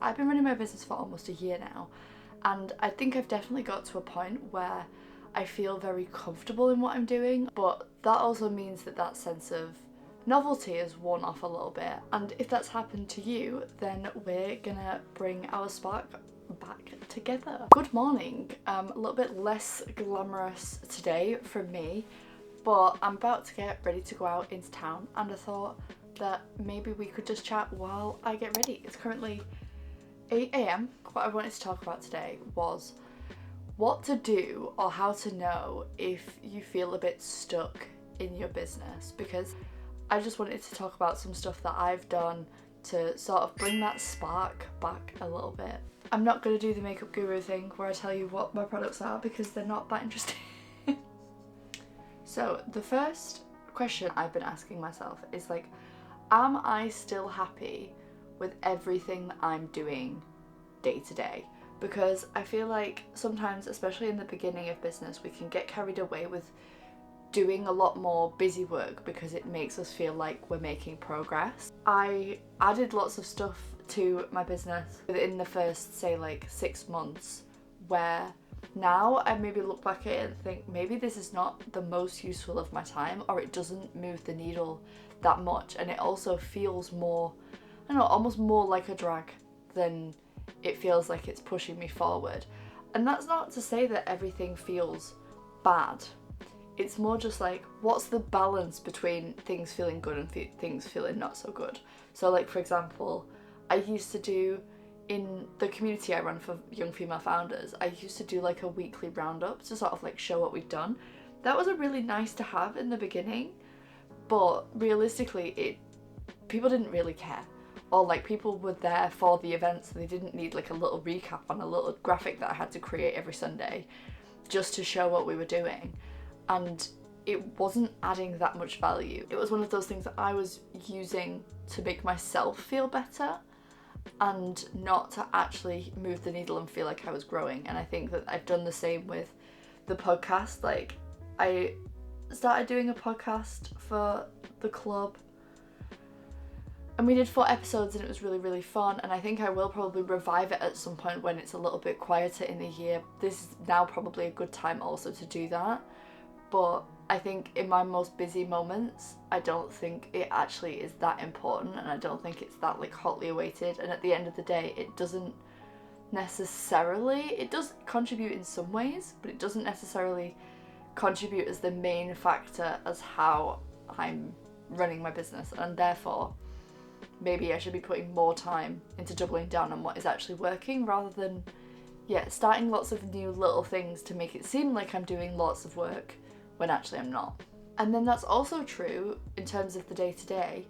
I've been running my business for almost a year now, and I think I've definitely got to a point where I feel very comfortable in what I'm doing, but that also means that sense of novelty is worn off a little bit. And if that's happened to you, then we're gonna bring our spark back together. Good morning. A little bit less glamorous today from me, but I'm about to get ready to go out into town, and I thought that maybe we could just chat while I get ready. It's currently 8 a.m. What I wanted to talk about today was what to do or how to know if you feel a bit stuck in your business, because I just wanted to talk about some stuff that I've done to sort of bring that spark back a little bit. I'm not going to do the makeup guru thing where I tell you what my products are, because they're not that interesting. So the first question I've been asking myself is like, am I still happy with everything that I'm doing day to day? Because I feel like sometimes, especially in the beginning of business, we can get carried away with doing a lot more busy work because it makes us feel like we're making progress. I added lots of stuff to my business within the first, say, like 6 months, where now I maybe look back at it and think maybe this is not the most useful of my time, or it doesn't move the needle that much, and it also feels more, I don't know, almost more like a drag than it feels like it's pushing me forward. And that's not to say that everything feels bad. It's more just like, what's the balance between things feeling good and things feeling not so good? So like, for example, I used to do, in the community I run for young female founders, I used to do like a weekly roundup to sort of like show what we'd done. That was a really nice to have in the beginning, but realistically people didn't really care, or like people were there for the events, so they didn't need like a little recap on a little graphic that I had to create every Sunday just to show what we were doing, and it wasn't adding that much value. It was one of those things that I was using to make myself feel better and not to actually move the needle and feel like I was growing. And I think that I've done the same with the podcast. Like, I started doing a podcast for the club, and we did 4 episodes, and it was really, really fun. And I think I will probably revive it at some point when it's a little bit quieter in the year. This is now probably a good time also to do that. But I think in my most busy moments, I don't think it actually is that important, and I don't think it's that like hotly awaited. And at the end of the day, it doesn't necessarily, it does contribute in some ways, but it doesn't necessarily contribute as the main factor as how I'm running my business. And therefore, maybe I should be putting more time into doubling down on what is actually working, rather than, starting lots of new little things to make it seem like I'm doing lots of work when actually I'm not. And then that's also true in terms of the day-to-day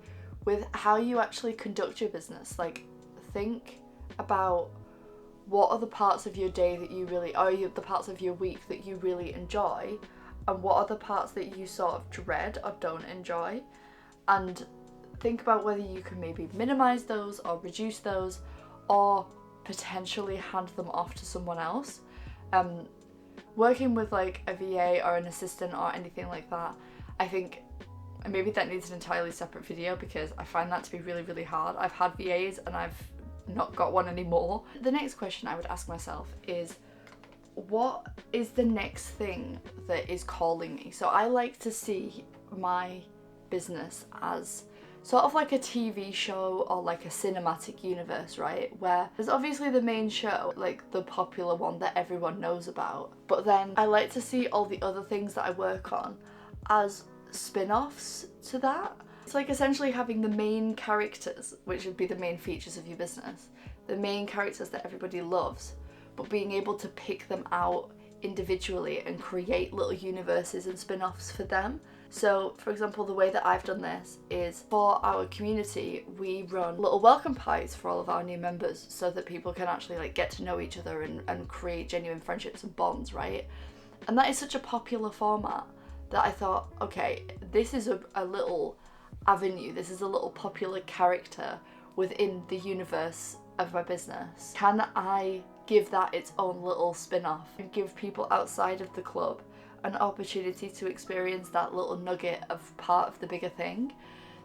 with how you actually conduct your business. Like, think about what are the parts of your day that you really, or the parts of your week that you really enjoy, and what are the parts that you sort of dread or don't enjoy, and think about whether you can maybe minimize those or reduce those, or potentially hand them off to someone else. Working with like a VA or an assistant or anything like that, I think maybe that needs an entirely separate video, because I find that to be really, really hard. I've had VAs and I've not got one anymore. The next question I would ask myself is, what is the next thing that is calling me? So I like to see my business as sort of like a TV show or like a cinematic universe, right? Where there's obviously the main show, like the popular one that everyone knows about, but then I like to see all the other things that I work on as spin-offs to that. It's like essentially having the main characters, which would be the main features of your business, the main characters that everybody loves, but being able to pick them out individually and create little universes and spin-offs for them. So, for example, the way that I've done this is, for our community, we run little welcome pies for all of our new members, so that people can actually like get to know each other and create genuine friendships and bonds, right? And that is such a popular format that I thought, okay, this is a little avenue, this is a little popular character within the universe of my business. Can I give that its own little spin-off and give people outside of the club an opportunity to experience that little nugget of part of the bigger thing?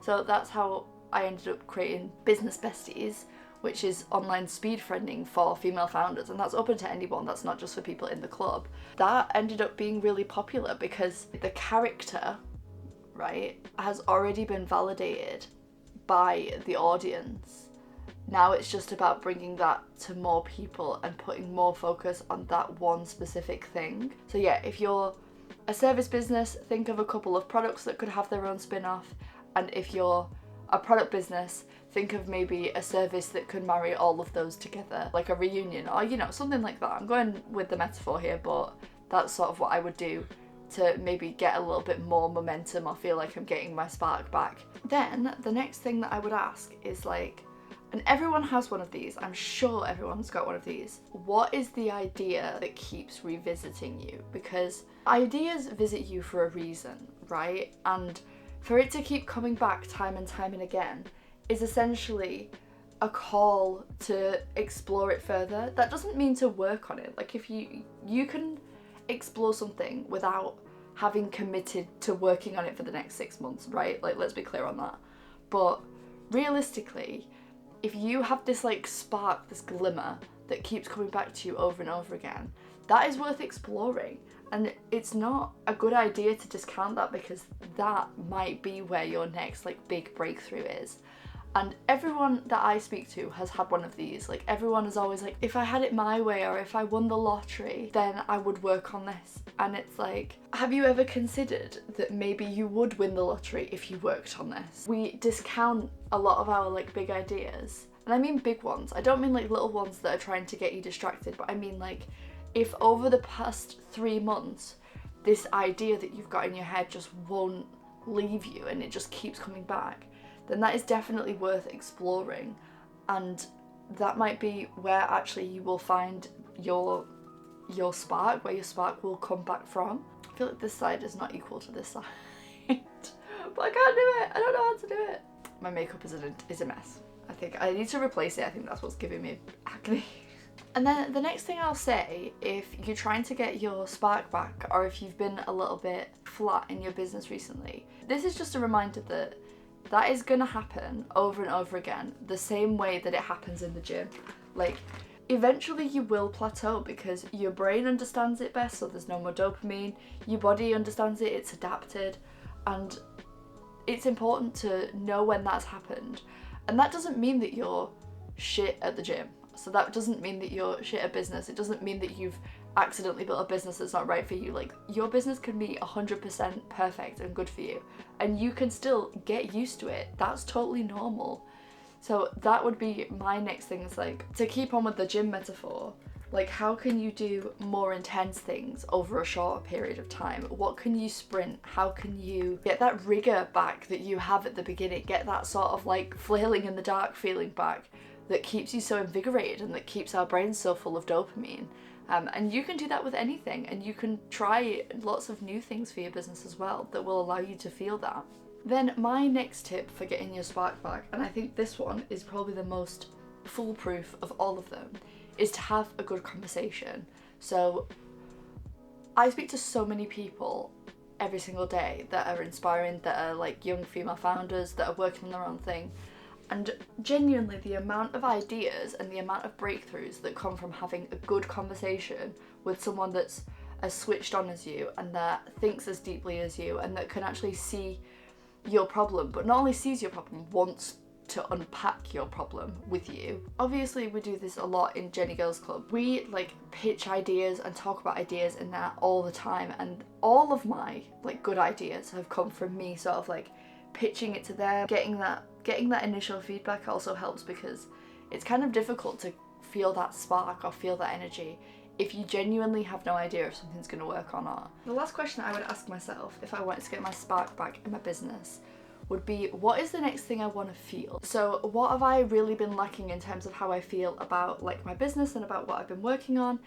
So that's how I ended up creating Business Besties, which is online speed friending for female founders, and that's open to anyone, that's not just for people in the club. That ended up being really popular because the character, right, has already been validated by the audience. Now it's just about bringing that to more people and putting more focus on that one specific thing. So yeah, if you're a service business, think of a couple of products that could have their own spin-off, and if you're a product business, think of maybe a service that could marry all of those together, like a reunion or, you know, something like that. I'm going with the metaphor here, but that's sort of what I would do to maybe get a little bit more momentum or feel like I'm getting my spark back. Then the next thing that I would ask is like, and everyone has one of these, I'm sure everyone's got one of these, what is the idea that keeps revisiting you? Because ideas visit you for a reason, right? And for it to keep coming back time and time and again is essentially a call to explore it further. That doesn't mean to work on it. Like, if you can explore something without having committed to working on it for the next 6 months, right? Like, let's be clear on that. But realistically, if you have this like spark, this glimmer that keeps coming back to you over and over again, that is worth exploring. And it's not a good idea to discount that, because that might be where your next like big breakthrough is. And everyone that I speak to has had one of these. Like, everyone is always like, if I had it my way, or if I won the lottery, then I would work on this. And it's like, have you ever considered that maybe you would win the lottery if you worked on this? We discount a lot of our like big ideas. And I mean big ones. I don't mean like little ones that are trying to get you distracted, but I mean like, if over the past 3 months, this idea that you've got in your head just won't leave you and it just keeps coming back, then that is definitely worth exploring. And that might be where actually you will find your spark, where your spark will come back from. I feel like this side is not equal to this side, but I can't do it. I don't know how to do it. My makeup is a mess. I think I need to replace it. I think that's what's giving me acne. And then the next thing I'll say, if you're trying to get your spark back, or if you've been a little bit flat in your business recently, this is just a reminder that that is gonna happen over and over again, the same way that it happens in the gym. Like, eventually you will plateau because your brain understands it best, so there's no more dopamine, your body understands it, it's adapted, and it's important to know when that's happened. And that doesn't mean that you're shit at the gym. So that doesn't mean that you're shit at business. It doesn't mean that you've accidentally built a business that's not right for you. Like, your business can be 100% perfect and good for you, and you can still get used to it. That's totally normal. So that would be my next thing, is like, to keep on with the gym metaphor, like, how can you do more intense things over a shorter period of time? What can you sprint? How can you get that rigor back that you have at the beginning? Get that sort of like flailing in the dark feeling back that keeps you so invigorated and that keeps our brains so full of dopamine. And you can do that with anything, and you can try lots of new things for your business as well that will allow you to feel that. Then my next tip for getting your spark back, and I think this one is probably the most foolproof of all of them, is to have a good conversation. So I speak to so many people every single day that are inspiring, that are like young female founders that are working on their own thing. And genuinely, the amount of ideas and the amount of breakthroughs that come from having a good conversation with someone that's as switched on as you, and that thinks as deeply as you, and that can actually see your problem, but not only sees your problem, wants to unpack your problem with you. Obviously, we do this a lot in Jenny Girls Club. We like pitch ideas and talk about ideas in there all the time, and all of my like good ideas have come from me sort of like pitching it to them. Getting that initial feedback also helps, because it's kind of difficult to feel that spark or feel that energy if you genuinely have no idea if something's going to work or not. The last question I would ask myself if I wanted to get my spark back in my business would be, what is the next thing I want to feel? So what have I really been lacking in terms of how I feel about like my business and about what I've been working on?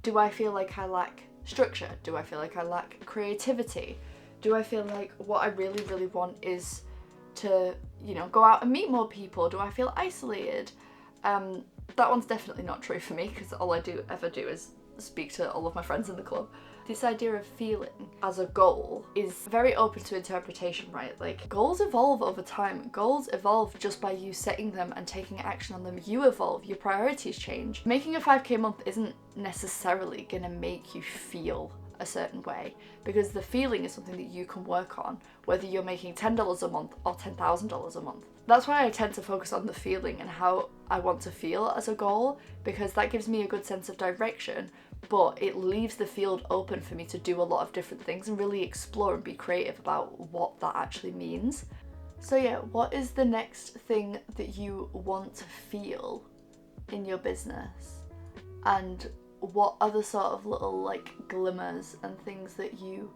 Do I feel like I lack structure? Do I feel like I lack creativity? Do I feel like what I really, really want is to, you know, go out and meet more people? Do I feel isolated? That one's definitely not true for me, because all I ever do is speak to all of my friends in the club. This idea of feeling as a goal is very open to interpretation, right? Like, goals evolve over time. Goals evolve just by you setting them and taking action on them. You evolve, your priorities change. Making a 5k month isn't necessarily gonna make you feel a certain way, because the feeling is something that you can work on, whether you're making $10 a month or $10,000 a month. That's why I tend to focus on the feeling and how I want to feel as a goal, because that gives me a good sense of direction, but it leaves the field open for me to do a lot of different things and really explore and be creative about what that actually means. So yeah, what is the next thing that you want to feel in your business? And what other sort of little like glimmers and things that you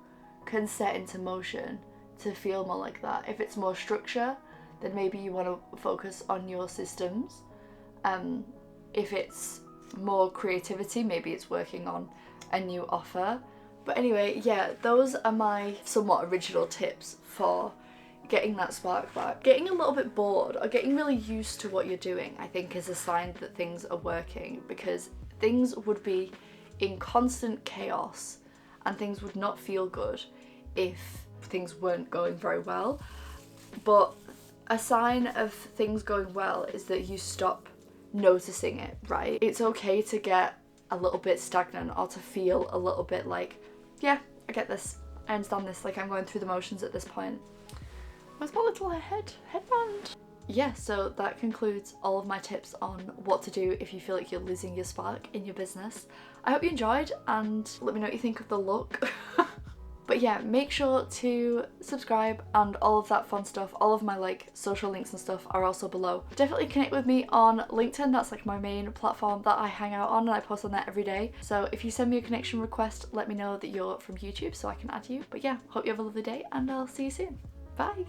can set into motion to feel more like that? If it's more structure, then maybe you want to focus on your systems. If it's more creativity, maybe it's working on a new offer. But anyway, yeah, those are my somewhat original tips for getting that spark back. Getting a little bit bored or getting really used to what you're doing, I think, is a sign that things are working, because things would be in constant chaos and things would not feel good if things weren't going very well. But a sign of things going well is that you stop noticing it, right? It's okay to get a little bit stagnant or to feel a little bit like, yeah, I get this, I understand this, like I'm going through the motions at this point. Where's my little headband? Yeah, so that concludes all of my tips on what to do if you feel like you're losing your spark in your business. I hope you enjoyed, and let me know what you think of the look. But yeah, make sure to subscribe and all of that fun stuff. All of my like social links and stuff are also below. Definitely connect with me on LinkedIn. That's like my main platform that I hang out on, and I post on there every day. So if you send me a connection request, let me know that you're from YouTube so I can add you. But yeah, hope you have a lovely day, and I'll see you soon. Bye.